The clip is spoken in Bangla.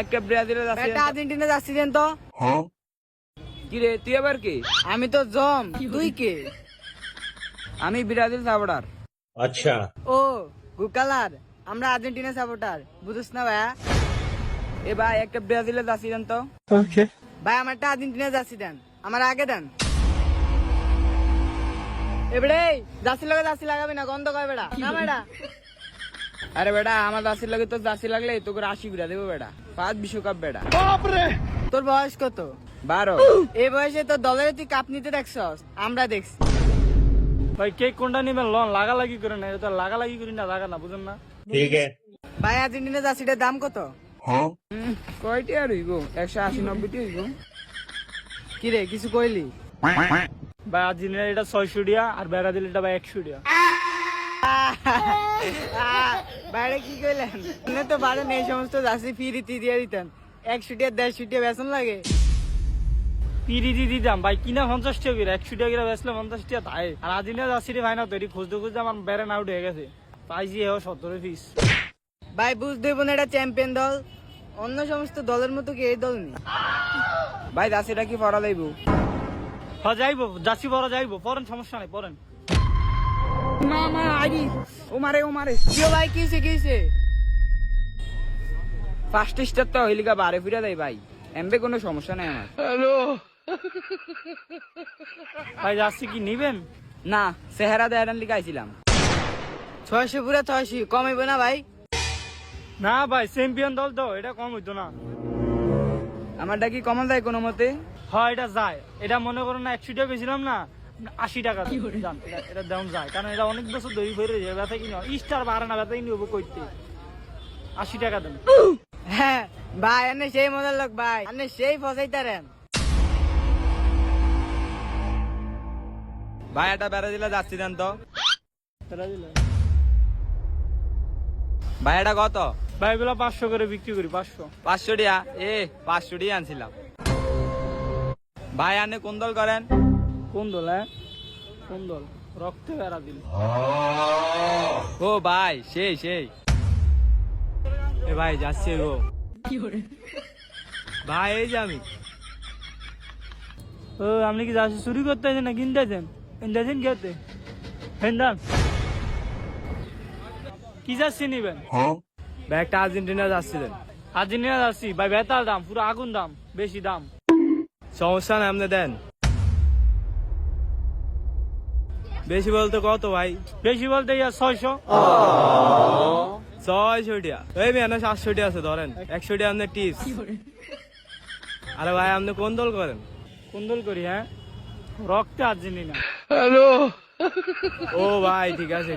একটা ব্রাজিলের জার্সি একটা আর্জেন্টিনা জার্সি দেন তো। কি রে তুই আবার কি? আমি তো জম, তুই কে? আমি ব্রাজিল সাপোর্টার। अच्छा ও গুকালার, আমরা আর্জেন্টিনা সাপোর্টার, বুঝছ না ভাইয়া? এ ভাই একটা ব্রাজিলের জার্সি দেন তো। ভাই আমার একটা আর্জেন্টিনা জার্সি দেন, আমার আগে দেন। এবারে জার্সি লাগাবি না, গন্ধ কয় বেড়া না বেড়া। আরে বেটা আমার জার্সি লাগে তো জার্সি লাগলে তোকে 80 বিরা দেবো বেটা, 5 বিশ্বকাপ বেটা। তোর বয়স কত? 12। এই বয়সে তোর দলের তুই কাপ নিতে দেখছস? আমরা দেখছি। ভাই কে কোনটা নিবেন লন লাগালাগি করে না, এটা লাগালাগি করি না, লাগা না, বুঝেন না? ठीक है ভাই আর্জেন্টিনা জার্সিটার দাম কত? কয়টি আর হইব? 180-90টি হইব। কি রে কিছু কইলি? ভাই আর্জেন্টিনা এটা 600 টাকা আর ব্রাজিল এটা ভাই 100 টাকা। বাইরে কি কইলেন? আপনি তো পারেন এই সমস্ত জার্সি ফ্রিতে দিয়ে দিতেন, 100 টাকা 150 টাকা বেতন লাগে। পিরিতি দিতাম ভাই, কিনা 50 টাকা করে, 100 টাকা করে বেচলে 50 টাকা তাই। আর আর্জেন্টিনা জার্সি ভাই না তৈরি খুঁজতে খুঁজতে আমার ব্যারেন আউট হয়ে গেছে, পাইছি 70 পিস। ভাই বুঝতে না, এটা চ্যাম্পিয়ন দল, অন্য সমস্ত দলের মতো কি এই দল নেই। ভাই জার্সিটা কি পরা লইব? হ্যাঁ যাইবো, জার্সি পরা যাইবো, পরেন সমস্যা নাই, পরেন। মা আইডি ও মারে কিও ভাই কিছে কিছে? ফার্স্ট স্টার তো হইলিকা বারে ফিরে দেয় ভাই, এমবে কোনো সমস্যা নাই আমার। ভাই জার্সি কি নিবেন? না চেহারা দেয়ার লিখে আইছিলাম। 600 পুরা 600 কম হইব না ভাই? না ভাই চ্যাম্পিয়ন দল তো, এটা কম হইতো না। আমারটা কি কমন যায় কোনো মতে? হ্যাঁ এটা যায়, এটা মনে করো না 100 টাকা বেছিলাম না, 80 টাকা দাম, এটা দাম যায়, কারণ এটা অনেক বছর ধরে ফেরে যায়, ব্যথা কিনে স্টার বাড়ে না, ব্যথা কিনে হবো কইতে 80 টাকা দেন। হ্যাঁ ভাই আনে সেই মজার লোক ভাই, আনে সেই ফসাইতারেন। ভাই এটা ব্রাজিলে যাচ্ছি দেন তো। ভাই এটা কত? ভাই এগুলো 500 করে বিক্রি করি, 500। 500 টাকা? 500 টাকা আনছিলাম। ভাই আনে কোন দল করেন? কোন দল? হ্যাঁ কোন দল? রক্তে বেড়া দিল। ও ভাই সেই এ ভাই যাচ্ছি গো। ভাই এই যে আমি। ও আপনি কি যাচ্ছেন চুরি করতে আছেন না কিনতে আছেন? কিনতে আছেন খেতে হেন্দান কি যাচ্ছি নিবেন? ভাই একটা আর্জেন্টিনা যাচ্ছি দেন। আর্জেন্টিনা যাচ্ছি ভাই, বেতাল দাম, পুরো আগুন দাম, বেশি দাম। সমস্যা নাই আপনি দেন। বেশি বলতে কত ভাই? বেশি বলতে 600। 600 টাকা? এই মেয়ে 700 টাকা আছে ধরেন, 100 টাকা আপনার টিপস। আরে ভাই আপনি কোন দল করেন? কোন দল করি? হ্যাঁ রক্তে আর্জেন্টিনা। ও ভাই ঠিক আছে।